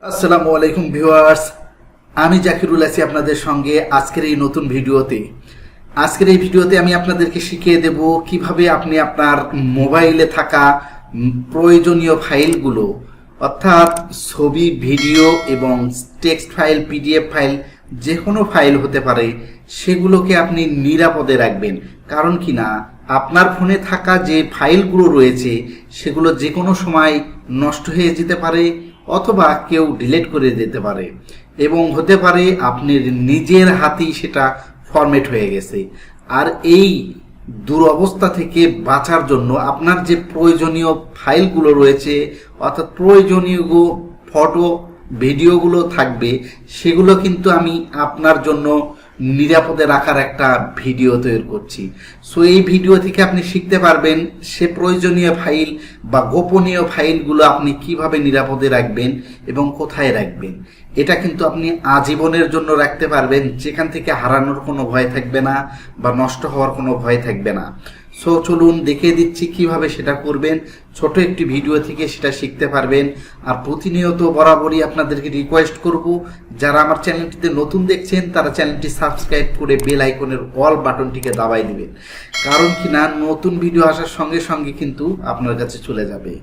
আসসালামু আলাইকুম ভিউয়ার্স, আমি জাকিরুল আছি আপনাদের সঙ্গে আজকের এই নতুন ভিডিওতে। আজকের এই ভিডিওতে আমি আপনাদেরকে শিখিয়ে দেব কিভাবে আপনি আপনার মোবাইলে থাকা প্রয়োজনীয় ফাইলগুলো, অর্থাৎ ছবি, ভিডিও এবং টেক্সট ফাইল, পিডিএফ ফাইল, যে কোনো ফাইল হতে পারে, সেগুলোকে আপনি নিরাপদে রাখবেন। কারণ কি না, আপনার ফোনে থাকা যে ফাইলগুলো রয়েছে সেগুলো যে কোনো সময় নষ্ট হয়ে যেতে পারে অথবা কেউ ডিলিট করে দিতে পারে এবং হতে পারে আপনার নিজের হাতেই সেটা ফরম্যাট হয়ে গেছে। আর এই দুরবস্থা থেকে বাঁচার জন্য আপনার যে প্রয়োজনীয় ফাইলগুলো রয়েছে, অর্থাৎ প্রয়োজনীয় ফটো, ভিডিওগুলো থাকবে, সেগুলো কিন্তু আমি আপনার জন্য নিরাপদে রাখার একটা ভিডিও তৈরি করছি। সো এই ভিডিও থেকে আপনি শিখতে পারবেন সে প্রয়োজনীয় ফাইল বা গোপনীয় ফাইলগুলো আপনি কিভাবে নিরাপদে রাখবেন এবং কোথায় রাখবেন। এটা কিন্তু আপনি আজীবনের জন্য রাখতে পারবেন, যেখান থেকে হারানোর কোনো ভয় থাকবে না বা নষ্ট হওয়ার কোনো ভয় থাকবে না। সো চলুন দেখিয়ে দিচ্ছি কিভাবে সেটা করবেন। ছোট একটি ভিডিও থেকে সেটা শিখতে পারবেন। আর প্রতিনিয়ত বরাবরই আপনাদেরকে রিকোয়েস্ট করব, যারা আমার চ্যানেলটিতে নতুন দেখছেন তারা চ্যানেলটি সাবস্ক্রাইব করে বেল আইকনের অল বাটনটিকে দাবাই দিবেন। কারণ কি না, নতুন ভিডিও আসার সঙ্গে সঙ্গে কিন্তু আপনার কাছে চলে যাবে।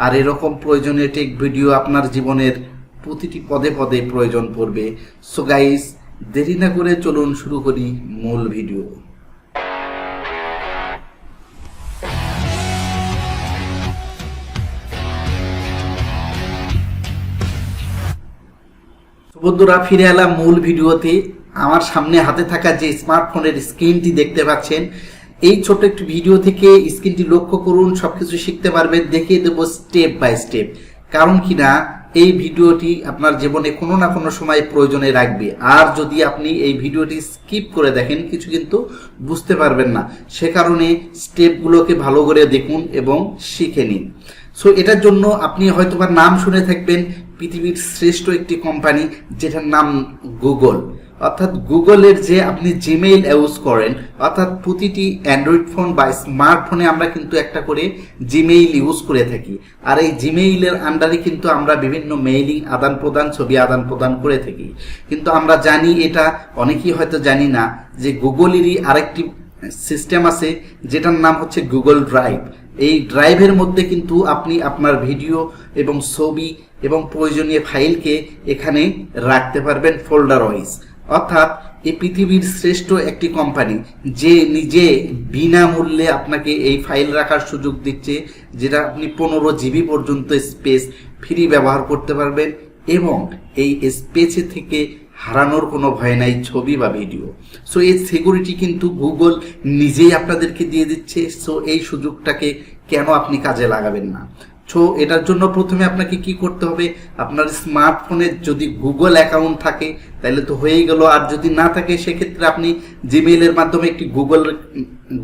আর এরকম প্রয়োজনীয় টেক ভিডিও আপনার জীবনের প্রতিটি পদে পদে প্রয়োজন পড়বে। সো গাইস, দেরি না করে চলুন শুরু করি মূল ভিডিও। বন্ধুরা, ফিরে এলাম মূল ভিডিওতে। আমার সামনে হাতে থাকা যে স্মার্টফোনের স্ক্রিনটি দেখতে পাচ্ছেন, এই ছোট্ট একটি ভিডিও থেকে স্ক্রিনটি লক্ষ্য করুন, সবকিছু শিখতে পারবেন। দেখিয়ে দেবো স্টেপ বাই স্টেপ। কারণ কি না, এই ভিডিওটি আপনার জীবনে কোনো না কোনো সময় প্রয়োজনে রাখবে। আর যদি আপনি এই ভিডিওটি স্কিপ করে দেখেন, কিছু কিন্তু বুঝতে পারবেন না। সে কারণে স্টেপগুলোকে ভালো করে দেখুন এবং শিখে নিন। সো এটার জন্য আপনি হয়তোবা নাম শুনে থাকবেন পৃথিবীর শ্রেষ্ঠ একটি কোম্পানি, যেটার নাম গুগল। অর্থাৎ গুগলের যে আপনি জিমেইল ইউজ করেন, অর্থাৎ প্রতিটি অ্যান্ড্রয়েড ফোন বা স্মার্টফোনে আমরা কিন্তু একটা করে জিমেইল ইউজ করে থাকি। আর এই জিমেইলের আন্ডারে কিন্তু আমরা বিভিন্ন মেইলিং আদান প্রদান, ছবি আদান প্রদান করে থাকি। কিন্তু আমরা জানি, এটা অনেকেই হয়তো জানি না, যে গুগলেরই আরেকটি সিস্টেম আছে যেটার নাম হচ্ছে গুগল ড্রাইভ। এই ড্রাইভের মধ্যে কিন্তু আপনি আপনার ভিডিও এবং ছবি এবং প্রয়োজনীয় ফাইলকে এখানে রাখতে পারবেন ফোল্ডার ওয়াইজ। অর্থাৎ এই পৃথিবীর শ্রেষ্ঠ একটি কোম্পানি, যে নিজে বিনামূল্যে আপনাকে এই ফাইল রাখার সুযোগ দিচ্ছে, যেটা আপনি 15 জিবি পর্যন্ত স্পেস ফ্রি ব্যবহার করতে পারবেন এবং এই স্পেসে থেকে হারানোর কোনো ভয় নাই, ছবি বা ভিডিও। সো এই সিকিউরিটি কিন্তু গুগল নিজেই আপনাদেরকে দিয়ে দিচ্ছে। সো এই সুযোগটাকে কেন আপনি কাজে লাগাবেন না? সো এটার জন্য প্রথমে আপনাকে কি করতে হবে, আপনার স্মার্টফোনে যদি গুগল অ্যাকাউন্ট থাকে তাহলে তো হয়েই গেল। আর যদি না থাকে, সেক্ষেত্রে আপনি জিমেইলের মাধ্যমে একটি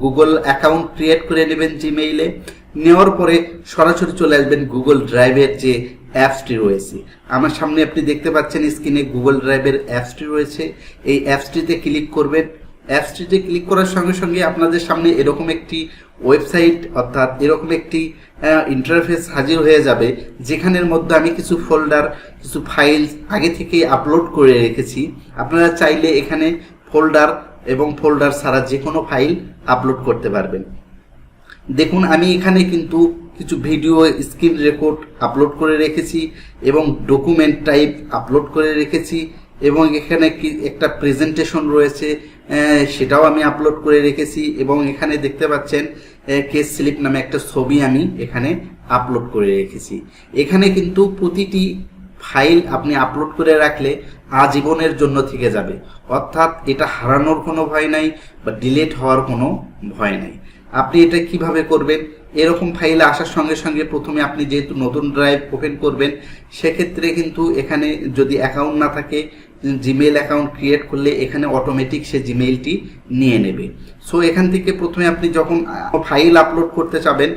গুগল অ্যাকাউন্ট ক্রিয়েট করে নেবেন জিমেইলে। নেওয়ার পরে সরাসরি চলে আসবেন গুগল ড্রাইভের যে অ্যাপসটি রয়েছে। আমার সামনে আপনি দেখতে পাচ্ছেন স্ক্রিনে গুগল ড্রাইভের অ্যাপসটি রয়েছে। এই অ্যাপসটিতে ক্লিক করবেন। অ্যাপসটিতে ক্লিক করার সঙ্গে সঙ্গে আপনাদের সামনে এরকম একটি ওয়েবসাইট, অর্থাৎ এরকম একটি ইন্টারফেস হাজির হয়ে যাবে, যেখানের মধ্যে আমি কিছু ফোল্ডার, কিছু ফাইল আগে থেকে আপলোড করে রেখেছি। আপনারা চাইলে এখানে ফোল্ডার এবং ফোল্ডার ছাড়া যে কোনো ফাইল আপলোড করতে পারবেন। দেখুন, আমি এখানে কিন্তু কিছু ভিডিও, স্ক্রিন রেকর্ড আপলোড করে রেখেছি এবং ডকুমেন্ট টাইপ আপলোড করে রেখেছি এবং এখানে একটা প্রেজেন্টেশন রয়েছে, সেটাও আমি আপলোড করে রেখেছি এবং এখানে দেখতে পাচ্ছেন কেস স্লিপ নামে একটা ছবি আমি এখানে আপলোড করে রেখেছি। এখানে কিন্তু প্রতিটি ফাইল আপনি আপলোড করে রাখলে আজীবনের জন্য থেকে যাবে। অর্থাৎ এটা হারানোর কোনো ভয় নাই বা ডিলিট হওয়ার কোনো ভয় নাই। আপনি এটা কিভাবে করবেন? এরকম ফাইল আসার সঙ্গে সঙ্গে প্রথমে আপনি যেহেতু নতুন ড্রাইভ ওপেন করবেন, সেক্ষেত্রে কিন্তু এখানে যদি অ্যাকাউন্ট না থাকে, জিমেইল অ্যাকাউন্ট ক্রিয়েট করলে এখানে অটোমেটিক সে জিমেইলটি নিয়ে নেবে। সো এখান থেকে প্রথমে আপনি যখন ফাইল আপলোড করতে চাবেন,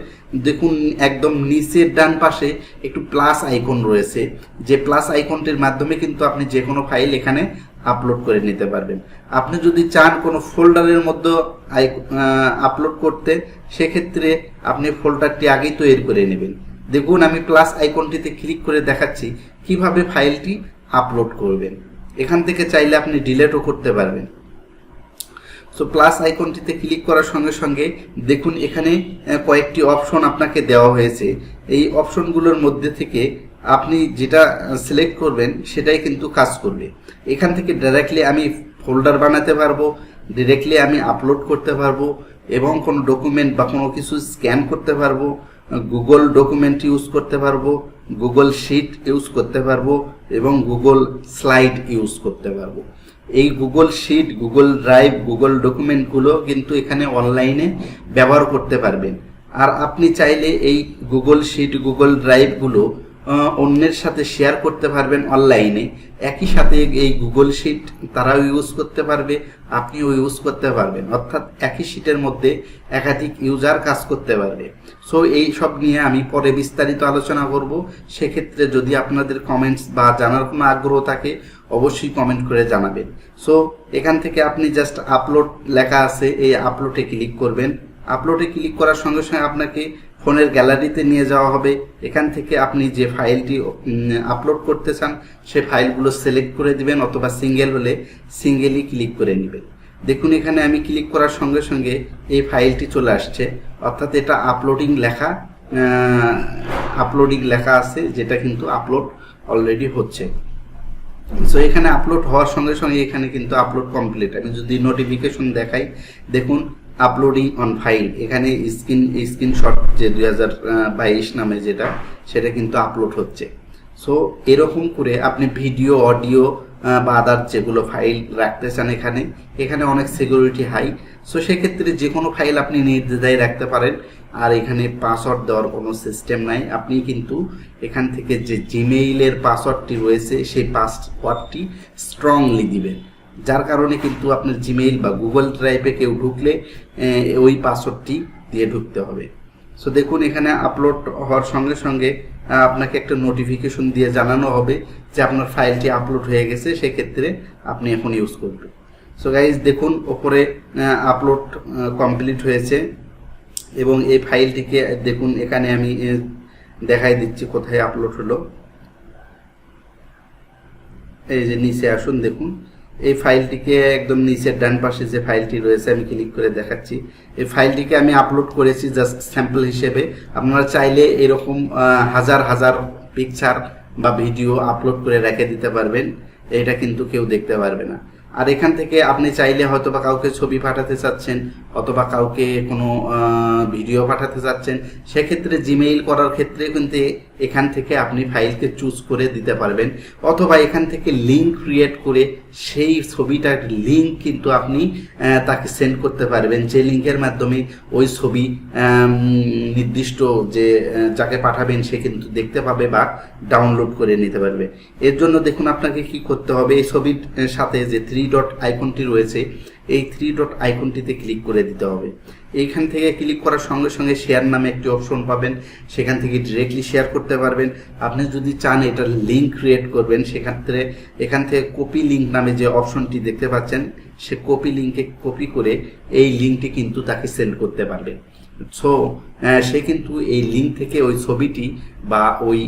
দেখুন একদম নিচের ডান পাশে একটু প্লাস আইকন রয়েছে, যে প্লাস আইকনটির মাধ্যমে কিন্তু আপনি যে কোনো ফাইল এখানে আপলোড করে নিতে পারবেন। আপনি যদি চান কোনো ফোল্ডারের মধ্যে আপলোড করতে, সেক্ষেত্রে আপনি ফোল্ডারটি আগেই তৈরি করে নেবেন। দেখুন আমি প্লাস আইকনটিতে ক্লিক করে দেখাচ্ছি কিভাবে ফাইলটি আপলোড করবেন। এখান থেকে চাইলে আপনি ডিলেটও করতে পারবেন। সো প্লাস আইকনটিতে ক্লিক করার সঙ্গে সঙ্গে দেখুন এখানে কয়েকটি অপশন আপনাকে দেওয়া হয়েছে। এই অপশনগুলোর মধ্যে থেকে আপনি যেটা সিলেক্ট করবেন সেটাই কিন্তু কাজ করবে। এখান থেকে ডাইরেক্টলি আমি ফোল্ডার বানাতে পারবো, ডিরেক্টলি আমি আপলোড করতে পারবো এবং কোনো ডকুমেন্ট বা কোনো কিছু স্ক্যান করতে পারবো, গুগল ডকুমেন্ট ইউজ করতে পারবো, গুগল শিট ইউজ করতে পারবো এবং গুগল স্লাইড ইউজ করতে পারবো। এই Google sheet, Google drive, Google ডকুমেন্টগুলো কিন্তু এখানে অনলাইনে ব্যবহার করতে পারবেন। আর আপনি চাইলে এই গুগল শিট, গুগল ড্রাইভগুলো অন্যের সাথে শেয়ার করতে পারবেন অনলাইনে। একই সাথে এই গুগল শিট তারাও ইউজ করতে পারবে, আপনিও ইউজ করতে পারবেন, অর্থাৎ একই শিটের মধ্যে একাধিক ইউজার কাজ করতে পারবে। সো এই সব নিয়ে আমি পরে বিস্তারিত আলোচনা করব। সেক্ষেত্রে যদি আপনাদের কমেন্টস বা জানার কোনো আগ্রহ থাকে অবশ্যই কমেন্ট করে জানাবেন। সো এখান থেকে আপনি জাস্ট আপলোড লেখা আছে, এই আপলোডে ক্লিক করবেন। আপলোডে ক্লিক করার সঙ্গে সঙ্গে আপনাকে ফোনের গ্যালারিতে নিয়ে যাওয়া হবে। এখান থেকে আপনি যে ফাইলটি আপলোড করতে চান সে ফাইলগুলো সিলেক্ট করে দিবেন, অথবা সিঙ্গেল হলে সিঙ্গেলই ক্লিক করে নেবেন। দেখুন এখানে আমি ক্লিক করার সঙ্গে সঙ্গে এই ফাইলটি চলে আসছে, অর্থাৎ এটা আপলোডিং লেখা আছে, যেটা কিন্তু আপলোড অলরেডি হচ্ছে। সো এখানে আপলোড হওয়ার সঙ্গে সঙ্গে এখানে কিন্তু আপলোড কমপ্লিট। আমি যদি নোটিফিকেশন দেখাই, দেখুন আপলোডিং অন ফাইল, এখানে স্ক্রিনশট যে 2022 নামে যেটা, সেটা কিন্তু আপলোড হচ্ছে। সো এরকম করে আপনি ভিডিও, অডিও বা আদার যেগুলো ফাইল রাখতে চান এখানে অনেক সিকিউরিটি হাই। সো সেক্ষেত্রে যে কোনো ফাইল আপনি নির্দ্বিধায় রাখতে পারেন। আর এখানে পাসওয়ার্ড দেওয়ার কোনো সিস্টেম নাই। আপনি কিন্তু এখান থেকে যে জিমেইলের পাসওয়ার্ডটি রয়েছে সেই পাসওয়ার্ডটি স্ট্রংলি দিবেন, যার কারণে কিন্তু আপনার জিমেইল বা গুগল ড্রাইভে কেউ ঢুকলে ওই পাসওয়ার্ডটি দিয়ে ঢুকতে হবে। সো দেখুন এখানে আপলোড হওয়ার সঙ্গে সঙ্গে আপনাকে একটা নোটিফিকেশন দিয়ে জানানো হবে যে আপনার ফাইলটি আপলোড হয়ে গেছে, সেক্ষেত্রে আপনি এখন ইউজ করবেন। সো গাইজ দেখুন ওপরে আপলোড কমপ্লিট হয়েছে এবং এই ফাইলটিকে দেখুন এখানে আমি দেখাই দিচ্ছি কোথায় আপলোড হলো। এই যে নিচে আসুন, দেখুন এই ফাইলটিকে একদম নিচের ডান পাশে যে ফাইলটি রয়েছে আমি ক্লিক করে দেখাচ্ছি। এই ফাইলটিকে আমি আপলোড করেছি জাস্ট স্যাম্পল হিসেবে। আপনারা চাইলে এরকম হাজার হাজার পিকচার বা ভিডিও আপলোড করে রেখে দিতে পারবেন, এটা কিন্তু কেউ দেখতে পারবে না। আর এখান থেকে আপনি চাইলে হয়তো বা কাউকে ছবি পাঠাতে চাচ্ছেন অথবা কাউকে কোনো ভিডিও পাঠাতে চাচ্ছেন, সেক্ষেত্রে জিমেইল করার ক্ষেত্রে কিন্তু এখান থেকে আপনি ফাইলকে চুজ করে দিতে পারবেন, অথবা এখান থেকে লিঙ্ক ক্রিয়েট করে সেই ছবিটার লিঙ্ক কিন্তু আপনি তাকে সেন্ড করতে পারবেন, যে লিঙ্কের মাধ্যমে ওই ছবি নির্দিষ্ট যে যাকে পাঠাবেন সে কিন্তু দেখতে পাবে বা ডাউনলোড করে নিতে পারবে। এর জন্য দেখুন আপনাকে কি করতে হবে, এই ছবির সাথে যে 3 ডট আইকনটি রয়েছে এই 3 ডট আইকনটিতে ক্লিক করে দিতে হবে। এইখান থেকে ক্লিক করার সঙ্গে সঙ্গে শেয়ার নামে একটি অপশন পাবেন, সেখান থেকে ডিরেক্টলি শেয়ার করতে পারবেন। আপনি যদি চান এটার লিঙ্ক ক্রিয়েট করবেন, সেক্ষেত্রে এখান থেকে কপি লিঙ্ক নামে যে অপশনটি দেখতে পাচ্ছেন সে কপি লিঙ্কে কপি করে এই লিঙ্কটি কিন্তু তাকে সেন্ড করতে পারবেন। সো সে কিন্তু এই লিঙ্ক থেকে ওই ছবিটি বা ওই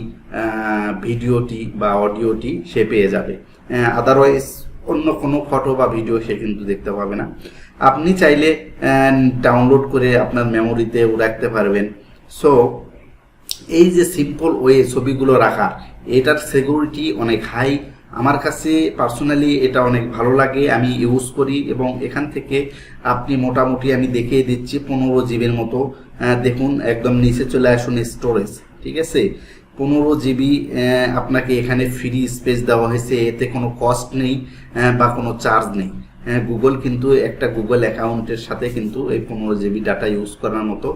ভিডিওটি বা অডিওটি সে পেয়ে যাবে, আদারওয়াইজ অন্য কোনো ফটো বা ভিডিও সে কিন্তু দেখতে পাবে না। আপনি চাইলে ডাউনলোড করে আপনার মেমোরিতেও রাখতে পারবেন। সো এই যে সিম্পল ওয়ে ছবিগুলো রাখার, এটার সিকিউরিটি অনেক হাই। আমার কাছে পার্সোনালি এটা অনেক ভালো লাগে, আমি ইউজ করি। এবং এখান থেকে আপনি মোটামুটি আমি দেখিয়ে দিচ্ছি 15 জিবির মতো। দেখুন একদম নিচে চলে আসুন স্টোরেজ, ঠিক আছে। 15 জিবি আপনাকে এখানে ফ্রি স্পেস দেওয়া হয়েছে, এতে কোনো কস্ট নেই বা কোনো চার্জ নেই। গুগল কিন্তু একটা গুগল অ্যাকাউন্টের সাথে কিন্তু এই 15 জিবি ডাটা ইউজ করার মতো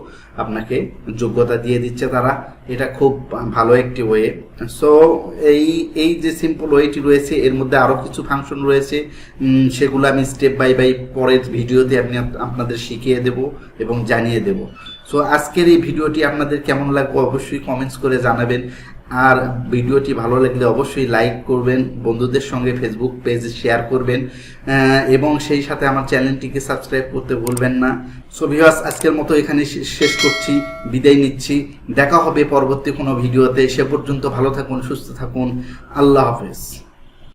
আপনাকে যোগ্যতা দিয়ে দিচ্ছে তারা। এটা খুব ভালো একটি ওয়ে। সো এই যে সিম্পল ওয়েটি রয়েছে এর মধ্যে আরও কিছু ফাংশন রয়েছে, সেগুলো আমি স্টেপ বাই পরের ভিডিওতে আপনাদের শিখিয়ে দেব এবং জানিয়ে দেব। সো আজকের এই ভিডিওটি আপনাদের কেমন লাগবে অবশ্যই কমেন্টস করে জানাবেন। আর ভিডিওটি ভালো লাগলে অবশ্যই লাইক করবেন, বন্ধুদের সঙ্গে ফেসবুক পেজে শেয়ার করবেন এবং সেই সাথে আমার চ্যানেলটিকে সাবস্ক্রাইব করতে ভুলবেন না। সো ভিউয়ার্স, আজকের মতো এখানে শেষ করছি, বিদায় নিচ্ছি। দেখা হবে পরবর্তী কোনো ভিডিওতে। সে পর্যন্ত ভালো থাকুন, সুস্থ থাকুন। আল্লাহ হাফেজ।